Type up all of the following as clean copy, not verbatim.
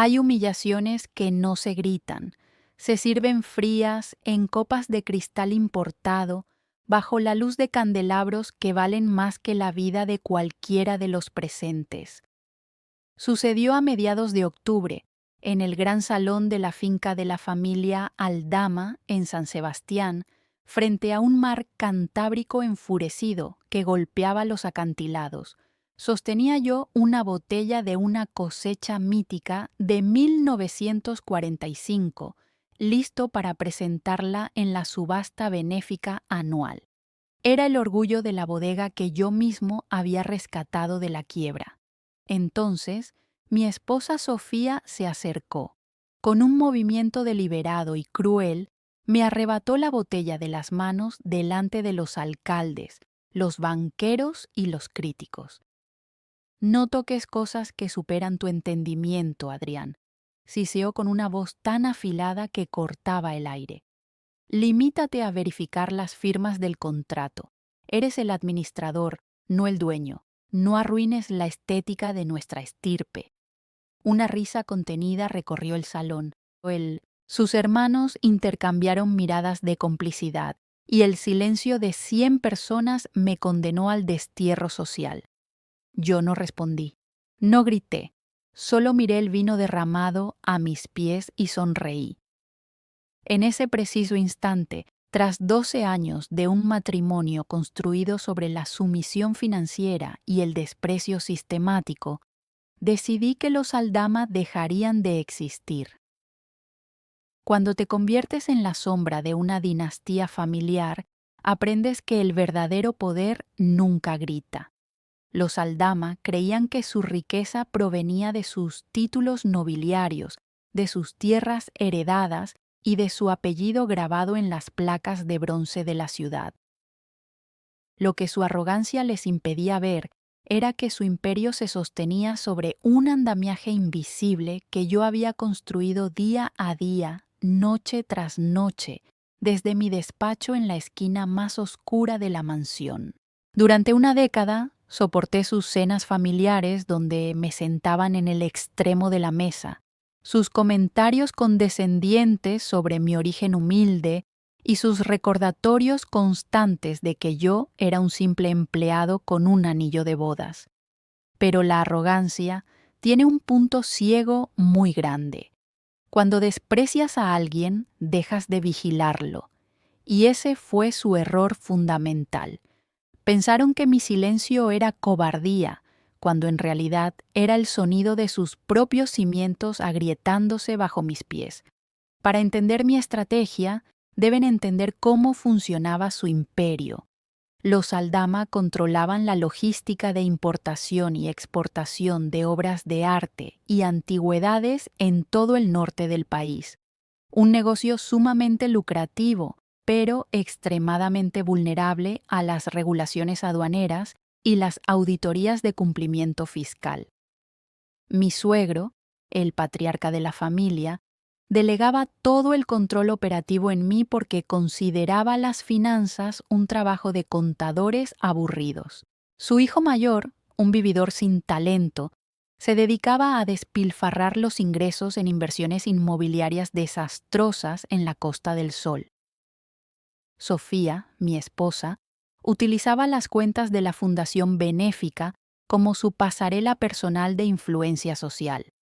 Hay humillaciones que no se gritan, se sirven frías en copas de cristal importado, bajo la luz de candelabros que valen más que la vida de cualquiera de los presentes. Sucedió a mediados de octubre, en el gran salón de la finca de la familia Aldama en San Sebastián, frente a un mar cantábrico enfurecido que golpeaba los acantilados. Sostenía yo una botella de una cosecha mítica de 1945, listo para presentarla en la subasta benéfica anual. Era el orgullo de la bodega que yo mismo había rescatado de la quiebra. Entonces, mi esposa Sofía se acercó. Con un movimiento deliberado y cruel, me arrebató la botella de las manos delante de los alcaldes, los banqueros y los críticos. No toques cosas que superan tu entendimiento, Adrián, siseó con una voz tan afilada que cortaba el aire. Limítate a verificar las firmas del contrato. Eres el administrador, no el dueño. No arruines la estética de nuestra estirpe. Una risa contenida recorrió el salón. Sus hermanos intercambiaron miradas de complicidad, y el silencio de 100 personas me condenó al destierro social. Yo no respondí, no grité, solo miré el vino derramado a mis pies y sonreí. En ese preciso instante, tras 12 años de un matrimonio construido sobre la sumisión financiera y el desprecio sistemático, decidí que los Aldama dejarían de existir. Cuando te conviertes en la sombra de una dinastía familiar, aprendes que el verdadero poder nunca grita. Los Aldama creían que su riqueza provenía de sus títulos nobiliarios, de sus tierras heredadas y de su apellido grabado en las placas de bronce de la ciudad. Lo que su arrogancia les impedía ver era que su imperio se sostenía sobre un andamiaje invisible que yo había construido día a día, noche tras noche, desde mi despacho en la esquina más oscura de la mansión. Durante una década, soporté sus cenas familiares donde me sentaban en el extremo de la mesa, sus comentarios condescendientes sobre mi origen humilde y sus recordatorios constantes de que yo era un simple empleado con un anillo de bodas. Pero la arrogancia tiene un punto ciego muy grande. Cuando desprecias a alguien, dejas de vigilarlo, y ese fue su error fundamental. Pensaron que mi silencio era cobardía, cuando en realidad era el sonido de sus propios cimientos agrietándose bajo mis pies. Para entender mi estrategia, deben entender cómo funcionaba su imperio. Los Aldama controlaban la logística de importación y exportación de obras de arte y antigüedades en todo el norte del país. Un negocio sumamente lucrativo, pero extremadamente vulnerable a las regulaciones aduaneras y las auditorías de cumplimiento fiscal. Mi suegro, el patriarca de la familia, delegaba todo el control operativo en mí porque consideraba las finanzas un trabajo de contadores aburridos. Su hijo mayor, un vividor sin talento, se dedicaba a despilfarrar los ingresos en inversiones inmobiliarias desastrosas en la Costa del Sol. Sofía, mi esposa, utilizaba las cuentas de la Fundación Benéfica como su pasarela personal de influencia social.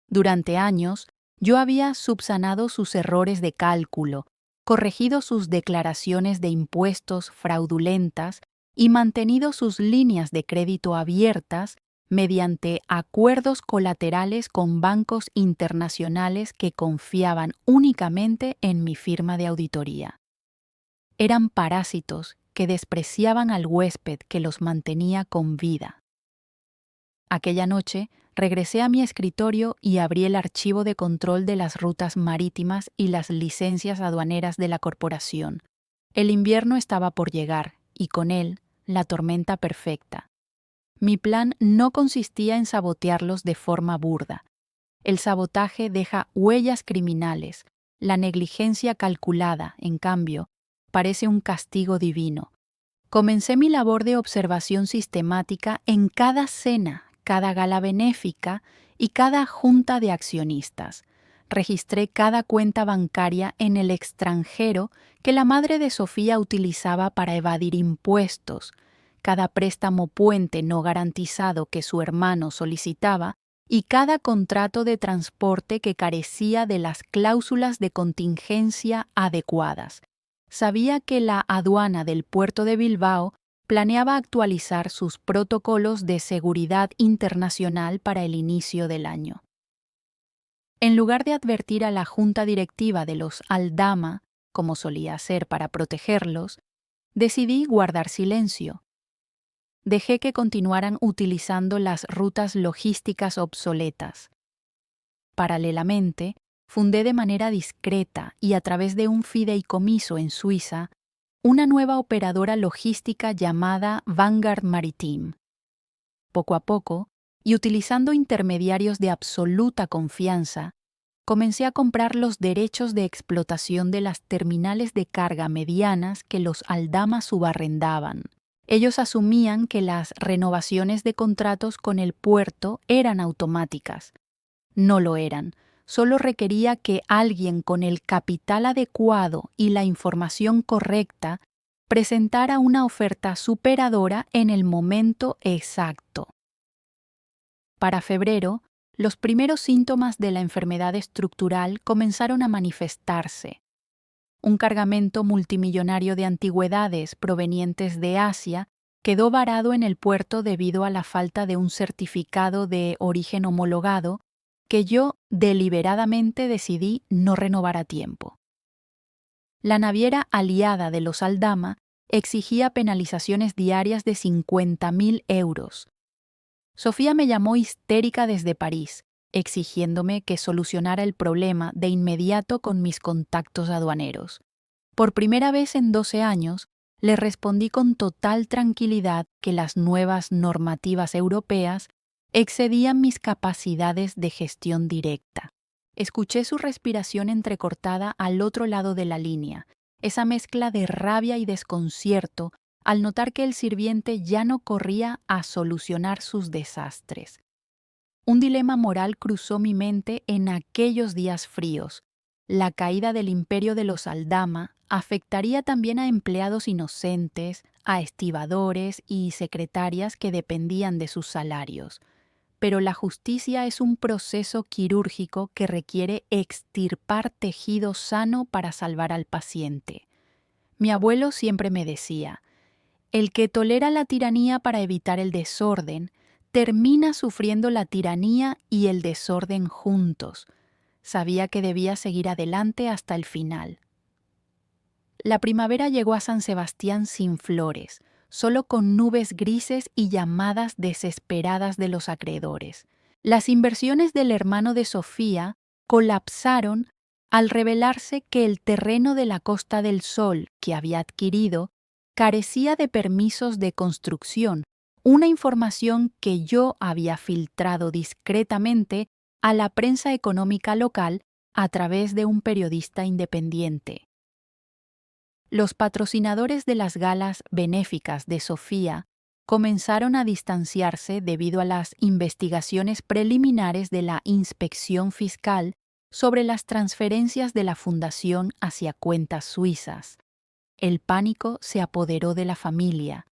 Durante años, yo había subsanado sus errores de cálculo, corregido sus declaraciones de impuestos fraudulentas y mantenido sus líneas de crédito abiertas mediante acuerdos colaterales con bancos internacionales que confiaban únicamente en mi firma de auditoría. Eran parásitos que despreciaban al huésped que los mantenía con vida. Aquella noche, regresé a mi escritorio y abrí el archivo de control de las rutas marítimas y las licencias aduaneras de la corporación. El invierno estaba por llegar, y con él, la tormenta perfecta. Mi plan no consistía en sabotearlos de forma burda. El sabotaje deja huellas criminales. La negligencia calculada, en cambio, parece un castigo divino. Comencé mi labor de observación sistemática en cada cena, cada gala benéfica y cada junta de accionistas. Registré cada cuenta bancaria en el extranjero que la madre de Sofía utilizaba para evadir impuestos, cada préstamo puente no garantizado que su hermano solicitaba y cada contrato de transporte que carecía de las cláusulas de contingencia adecuadas. Sabía que la aduana del puerto de Bilbao planeaba actualizar sus protocolos de seguridad internacional para el inicio del año. En lugar de advertir a la junta directiva de los Aldama, como solía hacer para protegerlos, decidí guardar silencio. Dejé que continuaran utilizando las rutas logísticas obsoletas. Paralelamente, fundé de manera discreta y a través de un fideicomiso en Suiza una nueva operadora logística llamada Vanguard Maritime. Poco a poco, y utilizando intermediarios de absoluta confianza, comencé a comprar los derechos de explotación de las terminales de carga medianas que los Aldama subarrendaban. Ellos asumían que las renovaciones de contratos con el puerto eran automáticas. No lo eran. Solo requería que alguien con el capital adecuado y la información correcta presentara una oferta superadora en el momento exacto. Para febrero, los primeros síntomas de la enfermedad estructural comenzaron a manifestarse. Un cargamento multimillonario de antigüedades provenientes de Asia quedó varado en el puerto debido a la falta de un certificado de origen homologado que yo deliberadamente decidí no renovar a tiempo. La naviera aliada de los Aldama exigía penalizaciones diarias de 50.000 euros. Sofía me llamó histérica desde París, exigiéndome que solucionara el problema de inmediato con mis contactos aduaneros. Por primera vez en 12 años, le respondí con total tranquilidad que las nuevas normativas europeas excedían mis capacidades de gestión directa. Escuché su respiración entrecortada al otro lado de la línea, esa mezcla de rabia y desconcierto al notar que el sirviente ya no corría a solucionar sus desastres. Un dilema moral cruzó mi mente en aquellos días fríos. La caída del imperio de los Aldama afectaría también a empleados inocentes, a estibadores y secretarias que dependían de sus salarios. Pero la justicia es un proceso quirúrgico que requiere extirpar tejido sano para salvar al paciente. Mi abuelo siempre me decía, el que tolera la tiranía para evitar el desorden, termina sufriendo la tiranía y el desorden juntos. Sabía que debía seguir adelante hasta el final. La primavera llegó a San Sebastián sin flores, solo con nubes grises y llamadas desesperadas de los acreedores. Las inversiones del hermano de Sofía colapsaron al revelarse que el terreno de la Costa del Sol que había adquirido carecía de permisos de construcción, una información que yo había filtrado discretamente a la prensa económica local a través de un periodista independiente. Los patrocinadores de las galas benéficas de Sofía comenzaron a distanciarse debido a las investigaciones preliminares de la inspección fiscal sobre las transferencias de la fundación hacia cuentas suizas. El pánico se apoderó de la familia.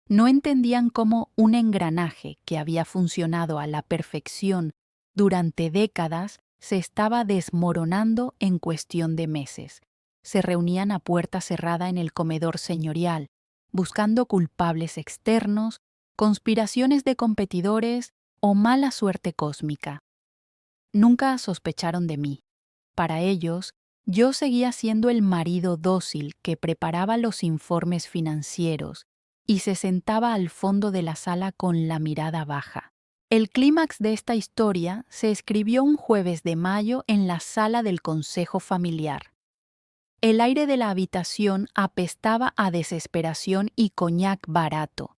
No entendían cómo un engranaje que había funcionado a la perfección durante décadas se estaba desmoronando en cuestión de meses. Se reunían a puerta cerrada en el comedor señorial, buscando culpables externos, conspiraciones de competidores o mala suerte cósmica. Nunca sospecharon de mí. Para ellos, yo seguía siendo el marido dócil que preparaba los informes financieros y se sentaba al fondo de la sala con la mirada baja. El clímax de esta historia se escribió un jueves de mayo en la sala del consejo familiar. El aire de la habitación apestaba a desesperación y coñac barato.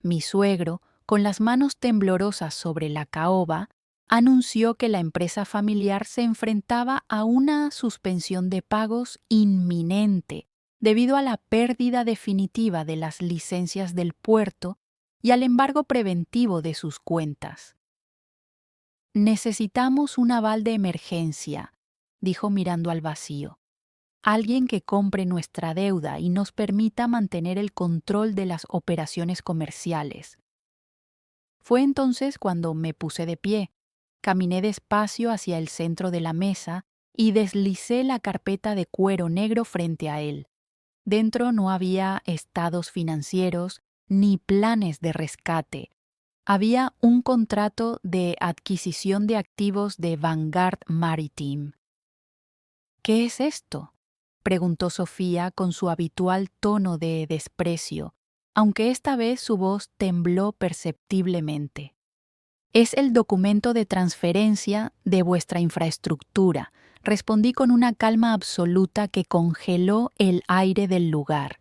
Mi suegro, con las manos temblorosas sobre la caoba, anunció que la empresa familiar se enfrentaba a una suspensión de pagos inminente debido a la pérdida definitiva de las licencias del puerto y al embargo preventivo de sus cuentas. Necesitamos un aval de emergencia, dijo mirando al vacío. Alguien que compre nuestra deuda y nos permita mantener el control de las operaciones comerciales. Fue entonces cuando me puse de pie, caminé despacio hacia el centro de la mesa y deslicé la carpeta de cuero negro frente a él. Dentro no había estados financieros ni planes de rescate. Había un contrato de adquisición de activos de Vanguard Maritime. ¿Qué es esto?, preguntó Sofía con su habitual tono de desprecio, aunque esta vez su voz tembló perceptiblemente. Es el documento de transferencia de vuestra infraestructura, respondí con una calma absoluta que congeló el aire del lugar.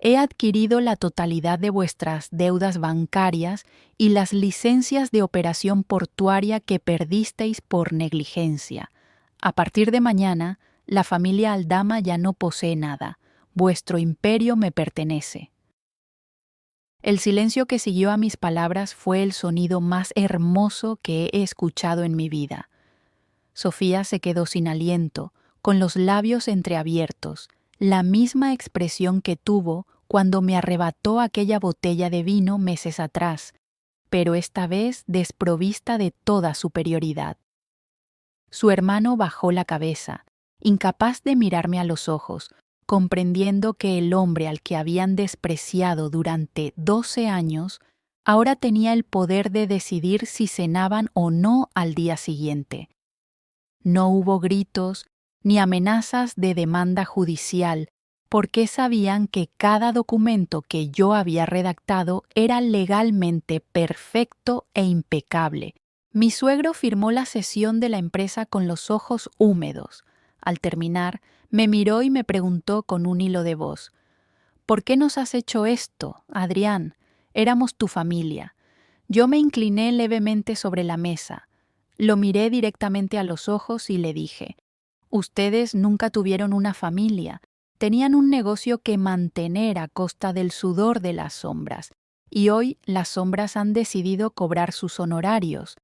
He adquirido la totalidad de vuestras deudas bancarias y las licencias de operación portuaria que perdisteis por negligencia. A partir de mañana, la familia Aldama ya no posee nada. Vuestro imperio me pertenece. El silencio que siguió a mis palabras fue el sonido más hermoso que he escuchado en mi vida. Sofía se quedó sin aliento, con los labios entreabiertos, la misma expresión que tuvo cuando me arrebató aquella botella de vino meses atrás, pero esta vez desprovista de toda superioridad. Su hermano bajó la cabeza, incapaz de mirarme a los ojos, comprendiendo que el hombre al que habían despreciado durante 12 años ahora tenía el poder de decidir si cenaban o no al día siguiente. No hubo gritos ni amenazas de demanda judicial, porque sabían que cada documento que yo había redactado era legalmente perfecto e impecable. Mi suegro firmó la cesión de la empresa con los ojos húmedos. Al terminar, me miró y me preguntó con un hilo de voz: ¿por qué nos has hecho esto, Adrián? Éramos tu familia. Yo me incliné levemente sobre la mesa. Lo miré directamente a los ojos y le dije: ustedes nunca tuvieron una familia, tenían un negocio que mantener a costa del sudor de las sombras, y hoy las sombras han decidido cobrar sus honorarios.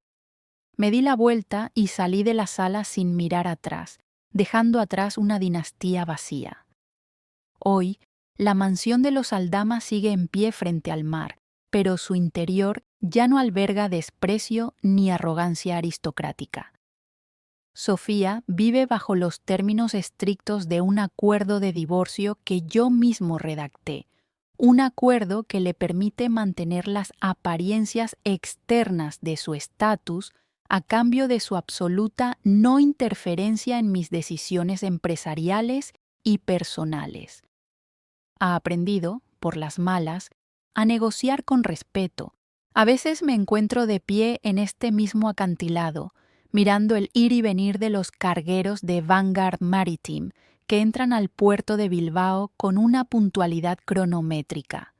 Me di la vuelta y salí de la sala sin mirar atrás, dejando atrás una dinastía vacía. Hoy, la mansión de los Aldama sigue en pie frente al mar, pero su interior ya no alberga desprecio ni arrogancia aristocrática. Sofía vive bajo los términos estrictos de un acuerdo de divorcio que yo mismo redacté, un acuerdo que le permite mantener las apariencias externas de su estatus a cambio de su absoluta no interferencia en mis decisiones empresariales y personales. Ha aprendido, por las malas, a negociar con respeto. A veces me encuentro de pie en este mismo acantilado, mirando el ir y venir de los cargueros de Vanguard Maritime que entran al puerto de Bilbao con una puntualidad cronométrica.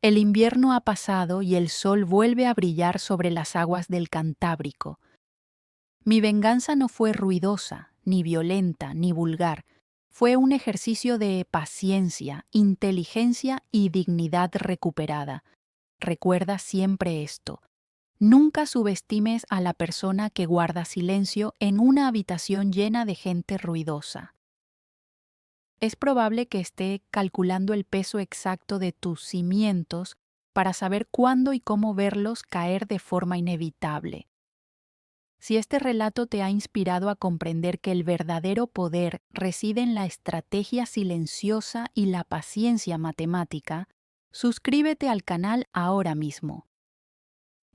El invierno ha pasado y el sol vuelve a brillar sobre las aguas del Cantábrico. Mi venganza no fue ruidosa, ni violenta, ni vulgar. Fue un ejercicio de paciencia, inteligencia y dignidad recuperada. Recuerda siempre esto: nunca subestimes a la persona que guarda silencio en una habitación llena de gente ruidosa. Es probable que esté calculando el peso exacto de tus cimientos para saber cuándo y cómo verlos caer de forma inevitable. Si este relato te ha inspirado a comprender que el verdadero poder reside en la estrategia silenciosa y la paciencia matemática, suscríbete al canal ahora mismo.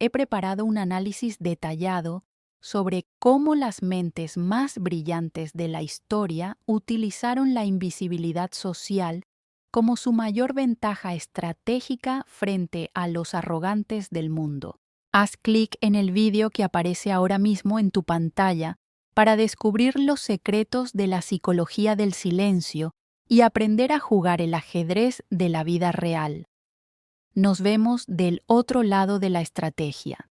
He preparado un análisis detallado sobre cómo las mentes más brillantes de la historia utilizaron la invisibilidad social como su mayor ventaja estratégica frente a los arrogantes del mundo. Haz clic en el vídeo que aparece ahora mismo en tu pantalla para descubrir los secretos de la psicología del silencio y aprender a jugar el ajedrez de la vida real. Nos vemos del otro lado de la estrategia.